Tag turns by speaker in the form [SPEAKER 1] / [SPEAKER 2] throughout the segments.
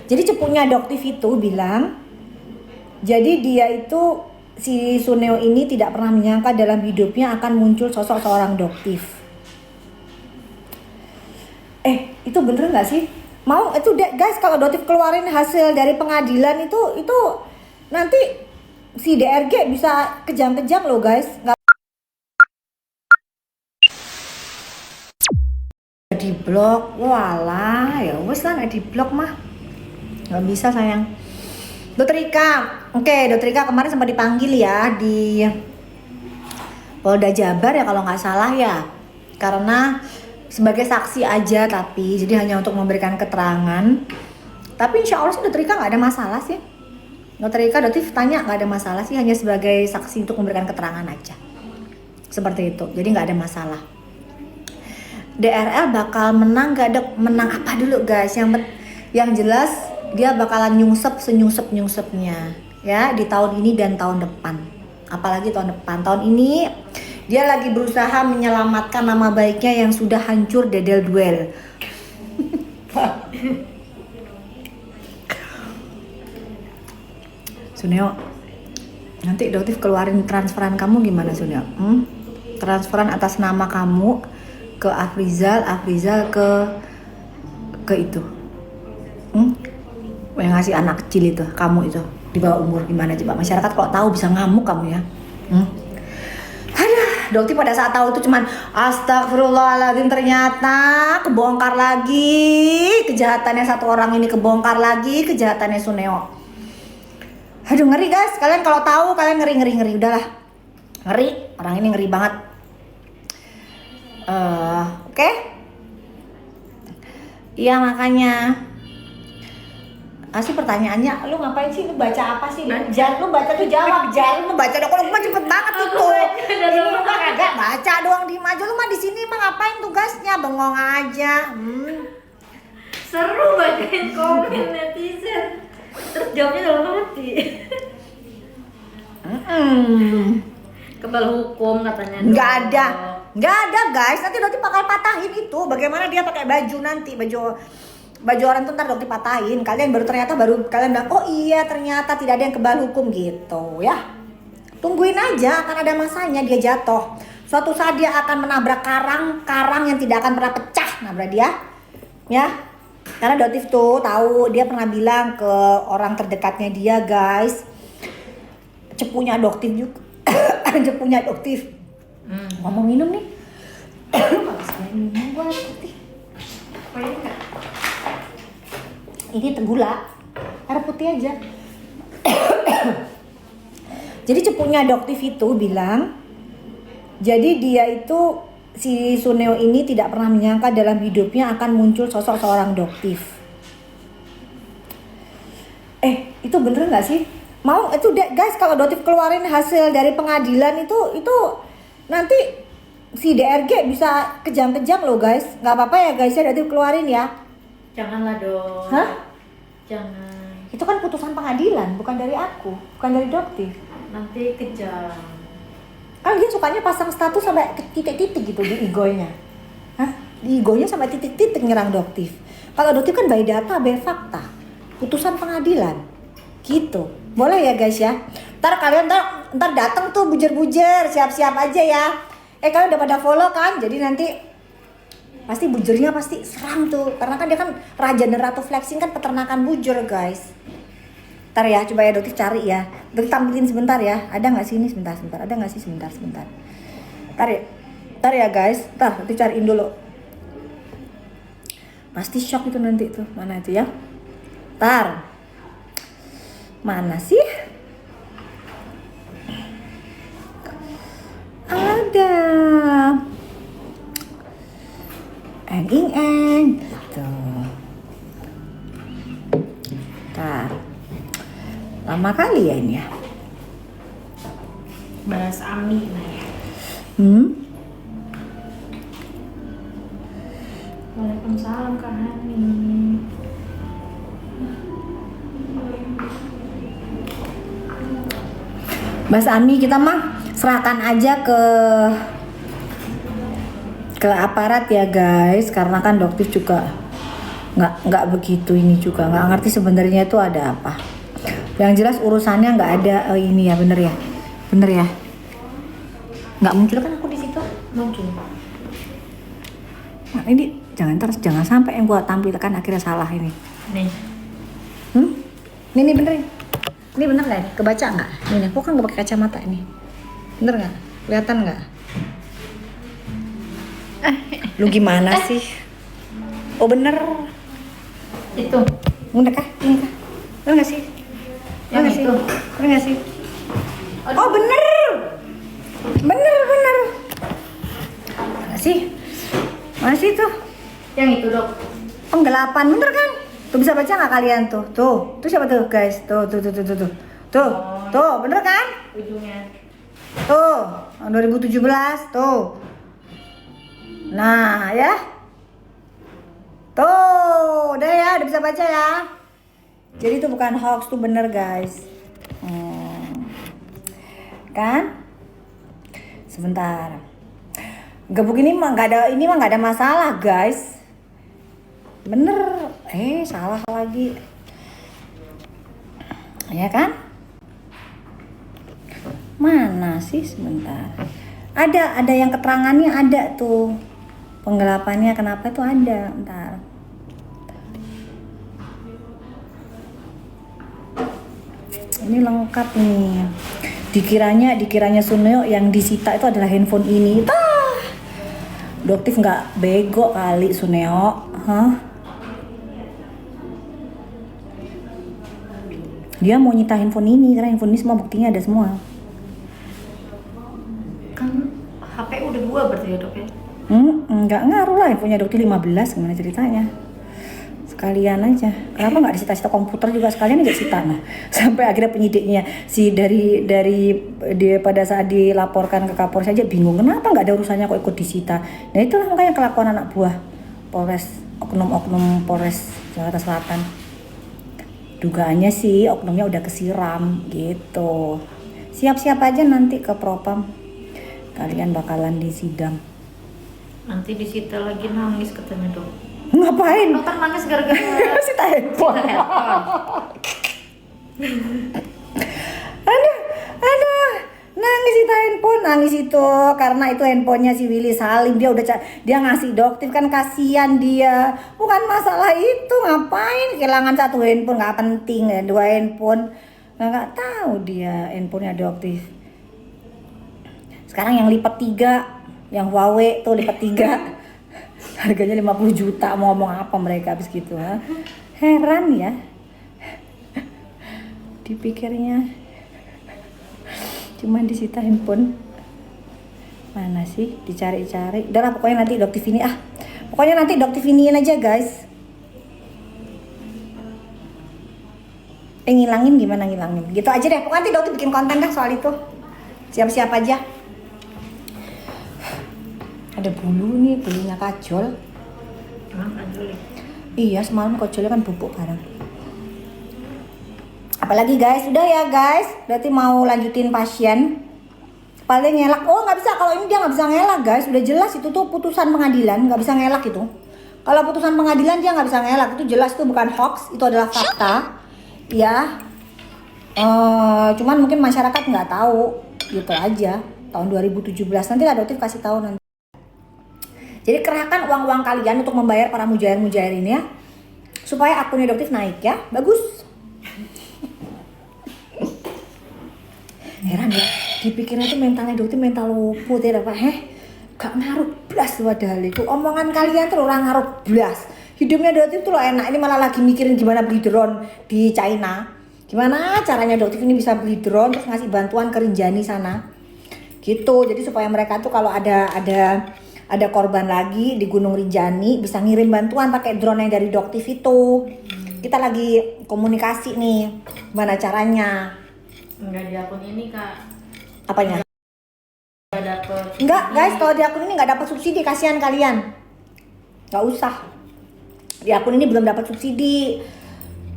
[SPEAKER 1] Jadi cepunya Doktif itu bilang, jadi dia itu, si Suneo ini tidak pernah menyangka dalam hidupnya akan muncul sosok seorang Doktif. Itu bener nggak sih? Mau itu guys, kalau Doktif keluarin hasil dari pengadilan itu nanti si DRG bisa kejang-kejang loh guys. Nggak di blok, walah ya wes lah, nggak di blok mah nggak bisa sayang. Dokter Ika, Dokter Ika kemarin sempat dipanggil ya di Polda Jabar ya kalau nggak salah ya, karena sebagai saksi aja, tapi jadi hanya untuk memberikan keterangan. Tapi insya Allah sih Dokter Ika nggak ada masalah sih. Dokter Ika Doktif tanya nggak ada masalah sih, hanya sebagai saksi untuk memberikan keterangan aja, seperti itu. Jadi nggak ada masalah. DRL bakal menang gak dok? Menang apa dulu guys? Yang jelas dia bakalan nyungsep senyungsep-nyungsepnya ya di tahun ini dan tahun depan. Apalagi tahun depan. Tahun ini dia lagi berusaha menyelamatkan nama baiknya yang sudah hancur Dedel Duel. Suneo, nanti Doktif keluarin transferan kamu gimana Suneo? Transferan atas nama kamu ke Afrizal ke itu. Yang ngasih anak kecil itu, kamu itu di bawah umur, gimana coba? Masyarakat kalau tahu bisa ngamuk kamu ya. Dokter pada saat tahu itu cuman astagfirullahaladzim, ternyata kebongkar lagi kejahatannya satu orang ini, kebongkar lagi kejahatannya Suneo. Aduh ngeri guys, kalian kalau tahu kalian ngeri udahlah. Ngeri, orang ini ngeri banget. Oke? Iya makanya asli pertanyaannya, lu ngapain sih? Lu baca apa sih? Jar, lu baca tuh jawab. Jar, lu baca dong. Kalau lu mah cepet banget itu. Ini lu mah kagak baca doang di maju. Lu mah di sini mah ngapain tugasnya? Bengong aja.
[SPEAKER 2] Seru bacain komen netizen. Terus jawabnya dalam hati. Kebal hukum katanya.
[SPEAKER 1] Nggak ada guys. Nanti Dokter bakal patahin itu. Bagaimana dia pakai baju nanti, baju orang tuh ntar Dokter patahin. Kalian baru kalian bilang, oh iya ternyata tidak ada yang kebal hukum gitu ya. Tungguin aja, akan ada masanya dia jatuh. Suatu saat dia akan menabrak karang yang tidak akan pernah pecah, nabrak dia ya. Karena Doktif tuh tahu, dia pernah bilang ke orang terdekatnya dia guys, cepunya Doktif juga. Cepunya Doktif. Ngomong minum nih. Males minum gua putih.
[SPEAKER 2] Pahit nggak?
[SPEAKER 1] Ini gula, air putih aja. Jadi cepunya Doktif itu bilang, jadi dia itu, si Suneo ini tidak pernah menyangka dalam hidupnya akan muncul sosok seorang Doktif. Itu bener nggak sih? Mau itu guys, kalau Doktif keluarin hasil dari pengadilan itu nanti si DRG bisa kejang-kejang loh guys. Nggak apa-apa ya guys ya, Doktif keluarin ya.
[SPEAKER 2] Janganlah dong.
[SPEAKER 1] Hah?
[SPEAKER 2] Jangan.
[SPEAKER 1] Itu kan putusan pengadilan, bukan dari aku, bukan dari Doktif.
[SPEAKER 2] Nanti kejam.
[SPEAKER 1] Kan dia sukanya pasang status sampai ke titik-titik gitu di igonya. Di igonya sampai titik-titik nyerang Doktif. Kalau Doktif kan by data, by fakta. Putusan pengadilan. Gitu. Boleh ya guys ya. Ntar kalian ntar datang tuh bujer-bujer, siap-siap aja ya. Kalian udah pada follow kan? Jadi nanti pasti bujernya pasti serang tuh. Karena kan dia kan raja dan ratu flexing kan, peternakan bujur guys. Ntar ya, coba ya Doktif cari ya. Doktif tampilin sebentar ya. Ada nggak sih ini? Sebentar. Ada nggak sih? Sebentar. Ntar ya guys. Ntar Doktif cariin dulu. Pasti shock itu nanti tuh. Mana itu ya? Ntar. Mana sih? Ada. Eng gitu. Ntar. Lama kali ya ini ya.
[SPEAKER 2] Balas Ami Naya. Waalaikumsalam Kak Hani.
[SPEAKER 1] Mas Ami, kita mah serahkan aja ke aparat ya guys, karena kan Doktif juga nggak begitu ini juga, nggak ngerti sebenarnya itu ada apa. Yang jelas urusannya nggak ada ini ya, bener ya, nggak muncul kan aku di situ.
[SPEAKER 2] Muncul.
[SPEAKER 1] Nah, ini jangan sampai yang gua tampilkan akhirnya salah ini.
[SPEAKER 2] Nih.
[SPEAKER 1] Ini ini bener nggak? Kebaca nggak? Ini aku kan nggak pakai kacamata ini, bener nggak? Kelihatan nggak? Lu gimana sih? Oh bener.
[SPEAKER 2] Itu.
[SPEAKER 1] Bener kah? Ini kah? Bener nggak sih?
[SPEAKER 2] Yang
[SPEAKER 1] Bener nggak
[SPEAKER 2] itu.
[SPEAKER 1] sih? Bener nggak sih? Oh bener. Bener. Mana sih? Mana sih tuh?
[SPEAKER 2] Yang itu, Dok.
[SPEAKER 1] Penggelapan, bener kan? Tuh bisa baca nggak kalian tuh? Tuh siapa tuh guys? Tuh, bener kan?
[SPEAKER 2] Ujungnya.
[SPEAKER 1] Tuh, tahun 2017, tuh. Nah, ya. Tuh, udah ya, udah bisa baca ya. Jadi itu bukan hoax, tuh bener guys. Kan? Sebentar. Gebuk ini mah nggak ada masalah guys. Bener. Salah lagi. Ya kan? Mana sih sebentar? Ada yang keterangannya ada tuh. Penggelapannya kenapa itu ada? Bentar. Ini lengkap nih. Dikiranya Suneo yang disita itu adalah handphone ini. Doktif nggak bego kali Suneo, hah? Dia mau nyita handphone ini karena handphone ini semua buktinya ada semua.
[SPEAKER 2] Kan HP udah 2 berarti ya, Dok ya?
[SPEAKER 1] Nggak ngaruh lah handphonenya Doktif 15, gimana ceritanya? Sekalian aja. Kenapa nggak disita-sita komputer juga sekalian aja sita? Nah, sampai akhirnya penyidiknya dia pada saat dilaporkan ke Kapolres aja bingung kenapa nggak ada urusannya kok ikut disita. Nah itulah makanya kelakuan anak buah Polres, oknum Polres Jakarta Selatan. Dugaannya sih oknumnya udah kesiram gitu. Siap-siap aja nanti ke Propam. Kalian bakalan disidang. Nanti
[SPEAKER 2] Disita lagi nangis katanya, Dok.
[SPEAKER 1] Ngapain?
[SPEAKER 2] Dokter nangis gara-gara
[SPEAKER 1] Sita handphone. Aduh, nangis nangis itu karena itu handphonenya si Willy Salim, dia ngasih Doktif kan, kasihan dia, bukan masalah itu, ngapain kehilangan satu handphone, nggak penting ya, 2 handphone, nggak tahu dia handphonenya Doktif. Sekarang yang lipat 3, yang Huawei tuh lipat 3 harganya 50 juta, mau ngomong apa mereka habis gitu, ha? Heran ya dipikirnya cuman disita handphone. Mana sih, dicari-cari. Udah lah, pokoknya nanti Doktif ini pokoknya nanti Doktif iniin aja guys. Ngilangin gimana ngilangin gitu aja deh, pokoknya nanti Doktif bikin konten dah soal itu, siap-siap aja. Ada bulunya kajol.
[SPEAKER 2] Kajol.
[SPEAKER 1] Iya, semalam kajolnya kan bubuk bareng. Apalagi guys, udah ya guys, berarti mau lanjutin pasien. Paling ngelak, oh nggak bisa, kalau ini dia nggak bisa ngelak guys, udah jelas itu tuh putusan pengadilan, nggak bisa ngelak itu. Kalau putusan pengadilan dia nggak bisa ngelak, itu jelas, itu bukan hoax, itu adalah fakta, ya. Cuman mungkin masyarakat nggak tahu, gitu aja. Tahun 2017 nanti lah Doktif kasih tahu nanti. Jadi kerahkan uang-uang kalian untuk membayar para mujair-mujair ini ya, supaya akunnya Doktif naik ya, bagus. Heran ya, dipikirnya tuh mentalnya Doktif mental luput ya Pak, gak ngaruh blas padahal itu. Omongan kalian tuh orang ngaruh blas. Hidupnya Doktif tuh lo enak, ini malah lagi mikirin gimana beli drone di China. Gimana caranya Doktif ini bisa beli drone terus ngasih bantuan ke Rinjani sana. Gitu, jadi supaya mereka tuh kalau ada korban lagi di Gunung Rinjani bisa ngirim bantuan pakai drone yang dari Doktif itu. Kita lagi komunikasi nih, gimana caranya.
[SPEAKER 2] Enggak di akun ini, Kak.
[SPEAKER 1] Apanya?
[SPEAKER 2] Enggak dapet.
[SPEAKER 1] Enggak guys, kalau di akun ini nggak dapat subsidi, kasihan kalian. Nggak usah. Di akun ini belum dapat subsidi.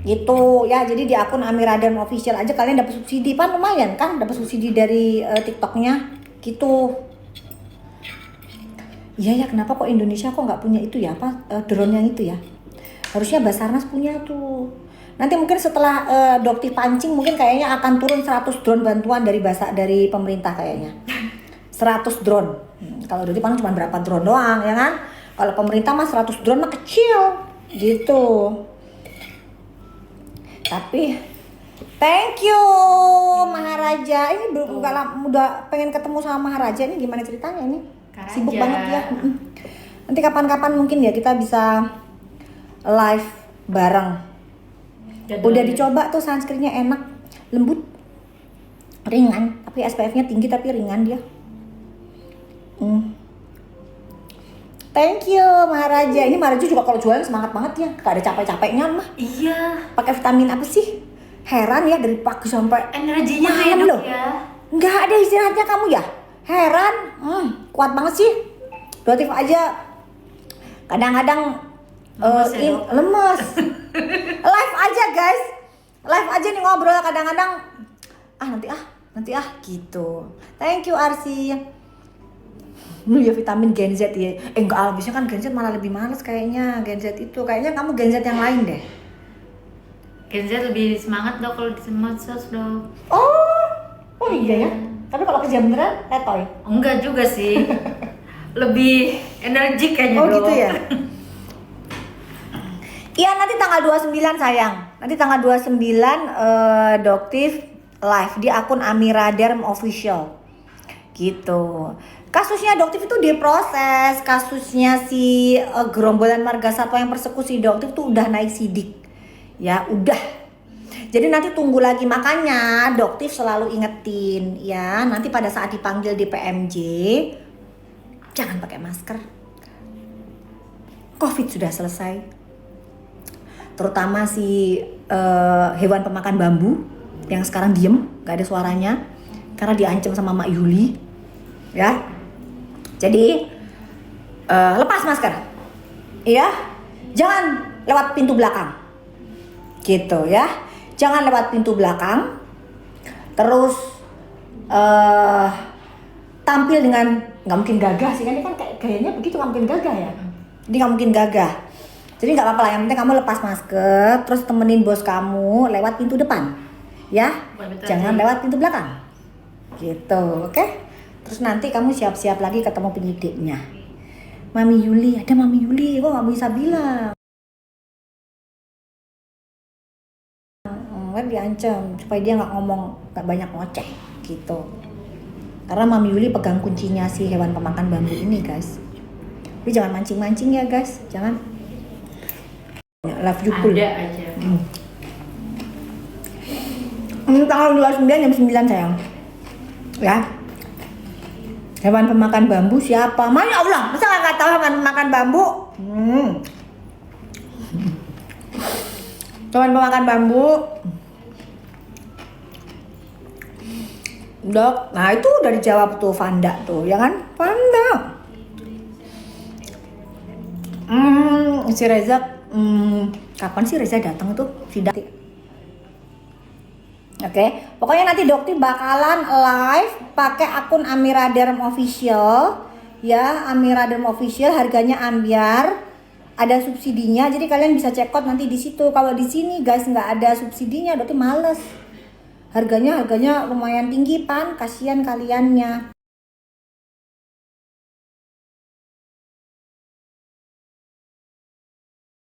[SPEAKER 1] Gitu ya, jadi di akun Amiradan Official aja kalian dapat subsidi, kan lumayan kan, dapat subsidi dari TikToknya gitu. Iya ya, kenapa kok Indonesia kok nggak punya itu ya, drone yang itu ya? Harusnya Basarnas punya tuh. Nanti mungkin setelah Dokti pancing mungkin kayaknya akan turun 100 drone bantuan dari pemerintah kayaknya. 100 drone. Kalau Dokti paling cuma berapa drone doang ya kan? Kalau pemerintah mah 100 drone mah kecil gitu. Tapi thank you Maharaja. Ini udah pengen ketemu sama Maharaja, ini gimana ceritanya ini?
[SPEAKER 2] Karaja.
[SPEAKER 1] Sibuk banget ya. Nanti kapan-kapan mungkin ya kita bisa live bareng. Udah dicoba tuh sunscreennya enak, lembut, ringan, tapi SPF-nya tinggi tapi ringan dia. Thank you Maharaja. Ini Maharaja juga kalau jualan semangat banget ya, gak ada capek-capeknya mah.
[SPEAKER 2] Iya.
[SPEAKER 1] Pakai vitamin apa sih? Heran ya dari pagi sampai
[SPEAKER 2] Energinya
[SPEAKER 1] malam
[SPEAKER 2] hidup
[SPEAKER 1] loh.
[SPEAKER 2] ya.
[SPEAKER 1] Nggak ada istirahatnya kamu ya? Heran. Kuat banget sih. Dotif aja kadang-kadang
[SPEAKER 2] Lemes ya, Dok?
[SPEAKER 1] lemes. Live aja guys. Live aja nih ngobrol kadang-kadang nanti gitu. Thank you Arsi. Lu ya vitamin Gen Z ya. Enggak, biasanya kan Gen Z malah lebih males kayaknya. Gen Z itu kayaknya kamu Gen Z yang lain deh.
[SPEAKER 2] Gen Z lebih semangat Dok kalau di medsos Dok.
[SPEAKER 1] Oh iya ya. Tapi kalau kerja beneran letoy.
[SPEAKER 2] Enggak juga sih. Lebih energik kayaknya Dok.
[SPEAKER 1] Gitu ya. Iya nanti tanggal 29 sayang. Nanti tanggal 29 Doktif live di akun Amira Derm Official. Gitu. Kasusnya Doktif itu diproses. Kasusnya si gerombolan marga satwa yang persekusi Doktif tuh udah naik sidik. Ya udah. Jadi nanti tunggu lagi, makanya Doktif selalu ingetin ya, nanti pada saat dipanggil di PMJ jangan pakai masker. Covid sudah selesai. Terutama si hewan pemakan bambu yang sekarang diem, gak ada suaranya karena diancam sama Mak Yuli, ya. Jadi lepas masker, ya. Jangan lewat pintu belakang, gitu ya. Jangan lewat pintu belakang. Terus tampil dengan nggak mungkin gagah sih kan, ini kan kayak gayanya begitu, nggak mungkin gagah ya. Jadi nggak mungkin gagah. Jadi nggak apa-apa lah, yang penting kamu lepas masker, terus temenin bos kamu lewat pintu depan, ya. Jangan lewat pintu belakang, gitu, oke? Terus nanti kamu siap-siap lagi ketemu penyidiknya. Mami Yuli, ada Mami Yuli, kok nggak bisa bilang? Kan diancam supaya dia nggak ngomong, nggak banyak ngoceh, gitu. Karena Mami Yuli pegang kuncinya si hewan pemakan bambu ini, guys. Tapi jangan mancing-mancing ya, guys, jangan. Love you full.
[SPEAKER 2] Ada aja.
[SPEAKER 1] Tanggal 29 jam 9 sayang. Ya. Hewan pemakan bambu siapa? Ya Allah, masa nggak tahu hewan pemakan bambu? Hewan pemakan bambu. Dok, nah itu udah dijawab tuh Vanda tuh, ya kan? Vanda. Si Reza, kapan sih Reza datang tuh? Oke, pokoknya nanti Dokti bakalan live pakai akun Amira Derm Official, ya. Amira Derm Official harganya ambiar, ada subsidinya, jadi kalian bisa check out nanti di situ. Kalau di sini guys nggak ada subsidinya, Dokti males. Harganya lumayan tinggi pan, kasihan kaliannya.